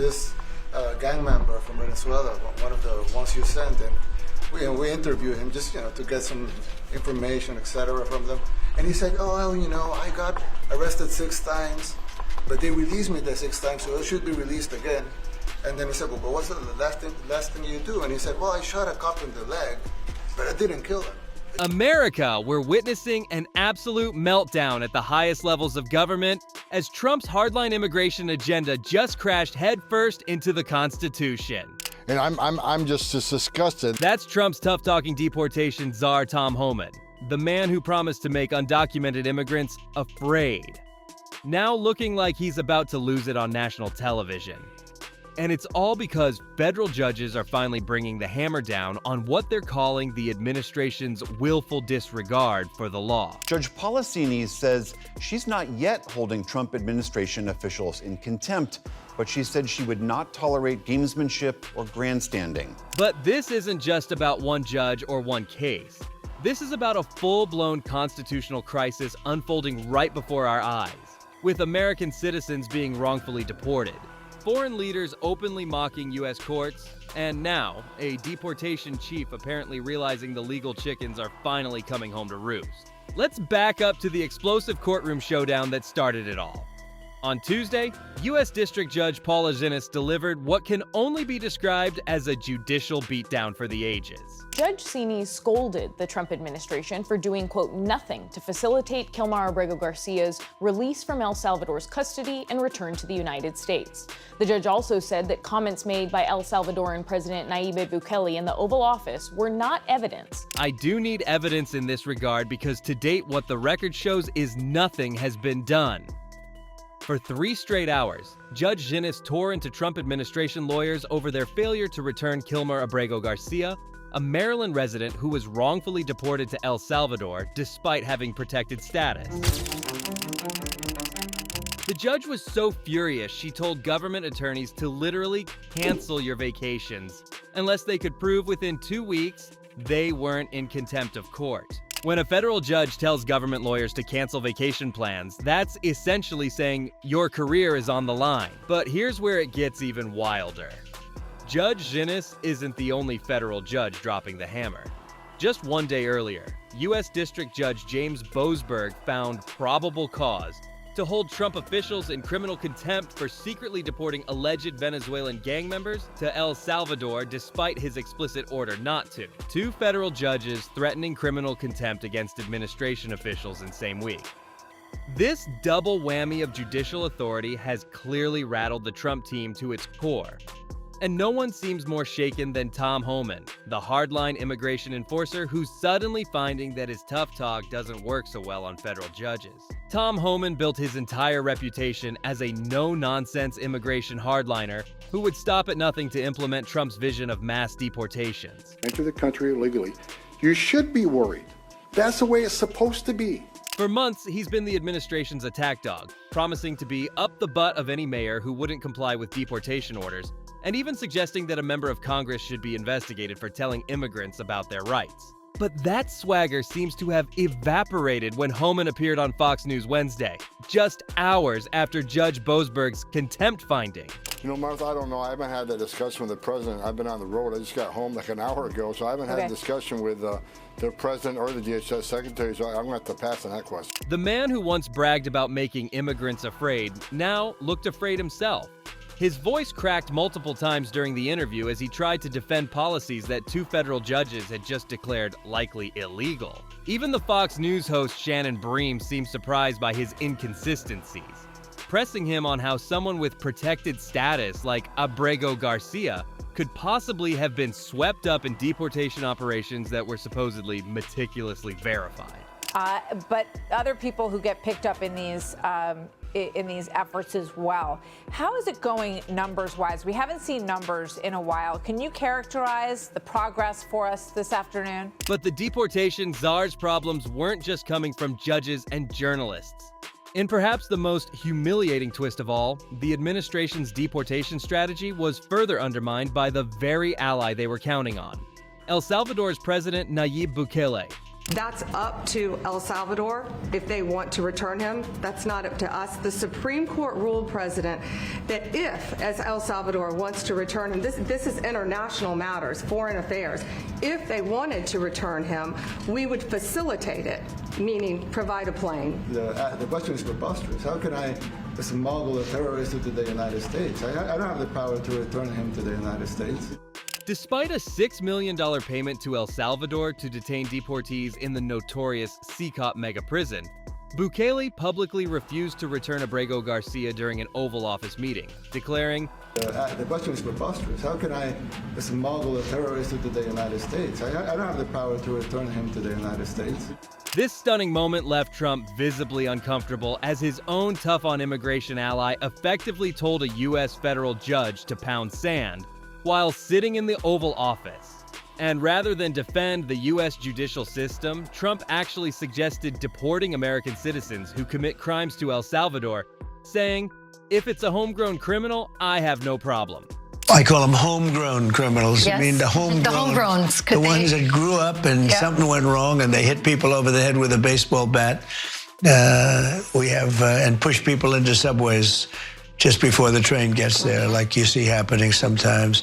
this gang member from Venezuela, one of the ones you sent, and we interviewed him just to get some information, etc. from them. And he said, oh, well, I got arrested 6 times, but they released me the 6th time, so it should be released again. And then he said, well, but what's the last thing you do? And he said, well, I shot a cop in the leg, but I didn't kill him. America, we're witnessing an absolute meltdown at the highest levels of government as Trump's hardline immigration agenda just crashed headfirst into the Constitution. And I'm just disgusted. That's Trump's tough-talking deportation czar Tom Homan, the man who promised to make undocumented immigrants afraid. Now looking like he's about to lose it on national television. And it's all because federal judges are finally bringing the hammer down on what they're calling the administration's willful disregard for the law. Judge Policini says she's not yet holding Trump administration officials in contempt, but she said she would not tolerate gamesmanship or grandstanding. But this isn't just about one judge or one case. This is about a full-blown constitutional crisis unfolding right before our eyes, with American citizens being wrongfully deported, foreign leaders openly mocking U.S. courts, and now, a deportation chief apparently realizing the legal chickens are finally coming home to roost. Let's back up to the explosive courtroom showdown that started it all. On Tuesday, U.S. District Judge Paula Zinnes delivered what can only be described as a judicial beatdown for the ages. Judge Zinnes scolded the Trump administration for doing, quote, nothing to facilitate Kilmar Abrego Garcia's release from El Salvador's custody and return to the United States. The judge also said that comments made by El Salvadoran President Nayib Bukele in the Oval Office were not evidence. I do need evidence in this regard because to date what the record shows is nothing has been done. For 3 straight hours, Judge Zinnes tore into Trump administration lawyers over their failure to return Kilmar Abrego Garcia, a Maryland resident who was wrongfully deported to El Salvador despite having protected status. The judge was so furious she told government attorneys to literally cancel your vacations unless they could prove within 2 weeks they weren't in contempt of court. When a federal judge tells government lawyers to cancel vacation plans, that's essentially saying your career is on the line. But here's where it gets even wilder. Judge Zinnes isn't the only federal judge dropping the hammer. Just 1 day earlier, U.S. District Judge James Boasberg found probable cause to hold Trump officials in criminal contempt for secretly deporting alleged Venezuelan gang members to El Salvador despite his explicit order not to. 2 federal judges threatening criminal contempt against administration officials in same week. This double whammy of judicial authority has clearly rattled the Trump team to its core. And no one seems more shaken than Tom Homan, the hardline immigration enforcer who's suddenly finding that his tough talk doesn't work so well on federal judges. Tom Homan built his entire reputation as a no-nonsense immigration hardliner who would stop at nothing to implement Trump's vision of mass deportations. Enter the country illegally. You should be worried. That's the way it's supposed to be. For months, he's been the administration's attack dog, promising to be up the butt of any mayor who wouldn't comply with deportation orders, and even suggesting that a member of Congress should be investigated for telling immigrants about their rights. But that swagger seems to have evaporated when Homan appeared on Fox News Wednesday, just hours after Judge Boasberg's contempt finding. Martha, I don't know. I haven't had that discussion with the president. I've been on the road. I just got home like an hour ago, so I haven't had a discussion with the president or the DHS secretary, so I'm going to have to pass on that question. The man who once bragged about making immigrants afraid now looked afraid himself. His voice cracked multiple times during the interview as he tried to defend policies that 2 federal judges had just declared likely illegal. Even the Fox News host Shannon Bream seemed surprised by his inconsistencies, pressing him on how someone with protected status like Abrego Garcia could possibly have been swept up in deportation operations that were supposedly meticulously verified. But other people who get picked up in these efforts as well. How is it going numbers-wise? We haven't seen numbers in a while. Can you characterize the progress for us this afternoon? But the deportation czar's problems weren't just coming from judges and journalists. In perhaps the most humiliating twist of all, the administration's deportation strategy was further undermined by the very ally they were counting on, El Salvador's President Nayib Bukele, That's up to El Salvador if they want to return him. That's not up to us. The Supreme Court ruled, President, that if, as El Salvador wants to return him, this is international matters, foreign affairs. If they wanted to return him, we would facilitate it, meaning provide a plane. The question is preposterous. How can I smuggle a terrorist into the United States? I don't have the power to return him to the United States. Despite a $6 million payment to El Salvador to detain deportees in the notorious CONTEMPT mega prison, Bukele publicly refused to return Abrego Garcia during an Oval Office meeting, declaring, The question is preposterous. How can I smuggle a terrorist into the United States? I don't have the power to return him to the United States. This stunning moment left Trump visibly uncomfortable as his own tough-on-immigration ally effectively told a U.S. federal judge to pound sand while sitting in the Oval Office. And rather than defend the U.S. judicial system, Trump actually suggested deporting American citizens who commit crimes to El Salvador, saying, "If it's a homegrown criminal, I have no problem." I call them homegrown criminals. Yes. I mean, the homegrowns. The ones that grew up and something went wrong and they hit people over the head with a baseball bat. We have, and push people into subways just before the train gets there, like you see happening sometimes.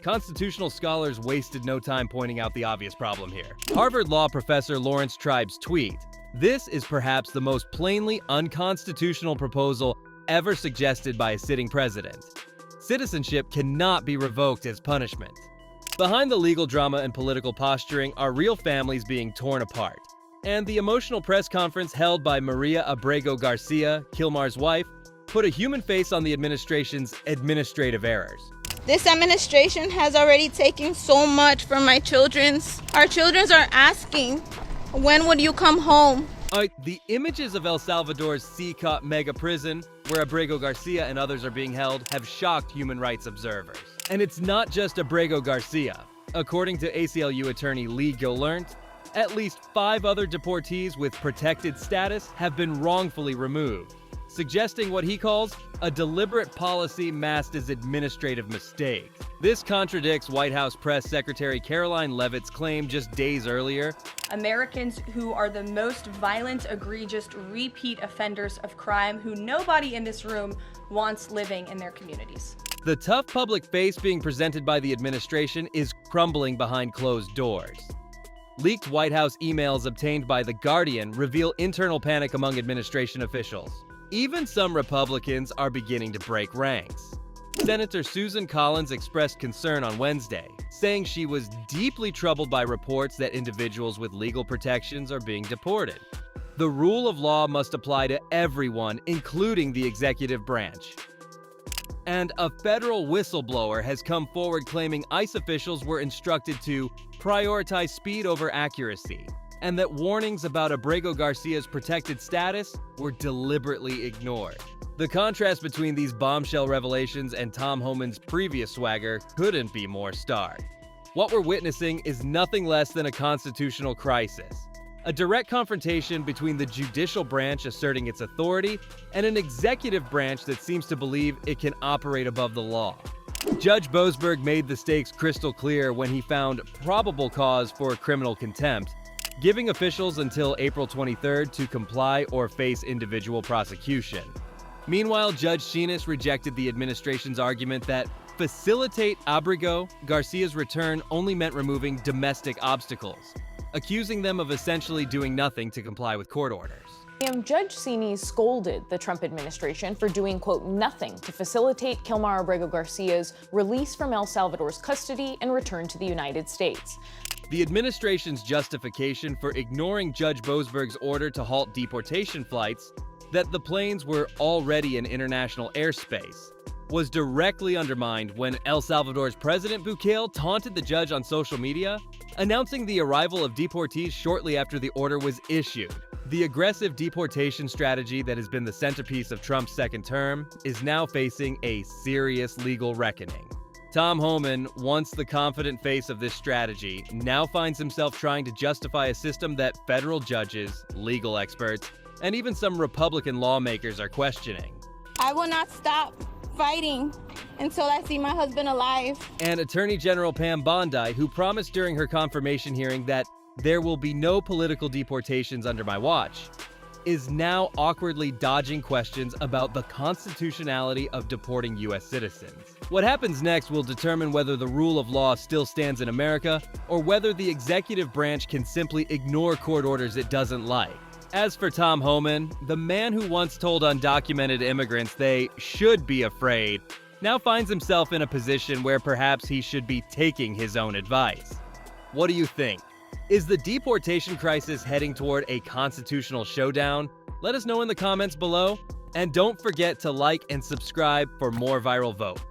Constitutional scholars wasted no time pointing out the obvious problem here. Harvard law professor Lawrence Tribe's tweet, "This is perhaps the most plainly unconstitutional proposal ever suggested by a sitting president. Citizenship cannot be revoked as punishment." Behind the legal drama and political posturing are real families being torn apart. And the emotional press conference held by Maria Abrego Garcia, Kilmar's wife, put a human face on the administration's administrative errors. This administration has already taken so much from my children's. Our children's are asking, when would you come home? The images of El Salvador's CONTEMPT mega prison, where Abrego Garcia and others are being held, have shocked human rights observers. And it's not just Abrego Garcia. According to ACLU attorney Lee Gillernt, at least 5 other deportees with protected status have been wrongfully removed, suggesting what he calls a deliberate policy masked as administrative mistakes. This contradicts White House Press Secretary Caroline Leavitt's claim just days earlier. Americans who are the most violent, egregious, repeat offenders of crime who nobody in this room wants living in their communities. The tough public face being presented by the administration is crumbling behind closed doors. Leaked White House emails obtained by The Guardian reveal internal panic among administration officials. Even some Republicans are beginning to break ranks. Senator Susan Collins expressed concern on Wednesday, saying she was deeply troubled by reports that individuals with legal protections are being deported. The rule of law must apply to everyone, including the executive branch. And a federal whistleblower has come forward claiming ICE officials were instructed to prioritize speed over accuracy, and that warnings about Abrego Garcia's protected status were deliberately ignored. The contrast between these bombshell revelations and Tom Homan's previous swagger couldn't be more stark. What we're witnessing is nothing less than a constitutional crisis. A direct confrontation between the judicial branch asserting its authority and an executive branch that seems to believe it can operate above the law. Judge Boasberg made the stakes crystal clear when he found probable cause for criminal contempt, giving officials until April 23rd to comply or face individual prosecution. Meanwhile, Judge Sheenis rejected the administration's argument that facilitate Abrego Garcia's return only meant removing domestic obstacles, accusing them of essentially doing nothing to comply with court orders. Judge Sheenis scolded the Trump administration for doing, quote, nothing to facilitate Kilmar Abrego Garcia's release from El Salvador's custody and return to the United States. The administration's justification for ignoring Judge Boasberg's order to halt deportation flights, that the planes were already in international airspace, was directly undermined when El Salvador's President Bukele taunted the judge on social media, announcing the arrival of deportees shortly after the order was issued. The aggressive deportation strategy that has been the centerpiece of Trump's second term is now facing a serious legal reckoning. Tom Homan, once the confident face of this strategy, now finds himself trying to justify a system that federal judges, legal experts, and even some Republican lawmakers are questioning. I will not stop fighting until I see my husband alive. And Attorney General Pam Bondi, who promised during her confirmation hearing that "There will be no political deportations under my watch," is now awkwardly dodging questions about the constitutionality of deporting U.S. citizens. What happens next will determine whether the rule of law still stands in America or whether the executive branch can simply ignore court orders it doesn't like. As for Tom Homan, the man who once told undocumented immigrants they should be afraid, now finds himself in a position where perhaps he should be taking his own advice. What do you think? Is the deportation crisis heading toward a constitutional showdown? Let us know in the comments below, and don't forget to like and subscribe for more Viral Vote.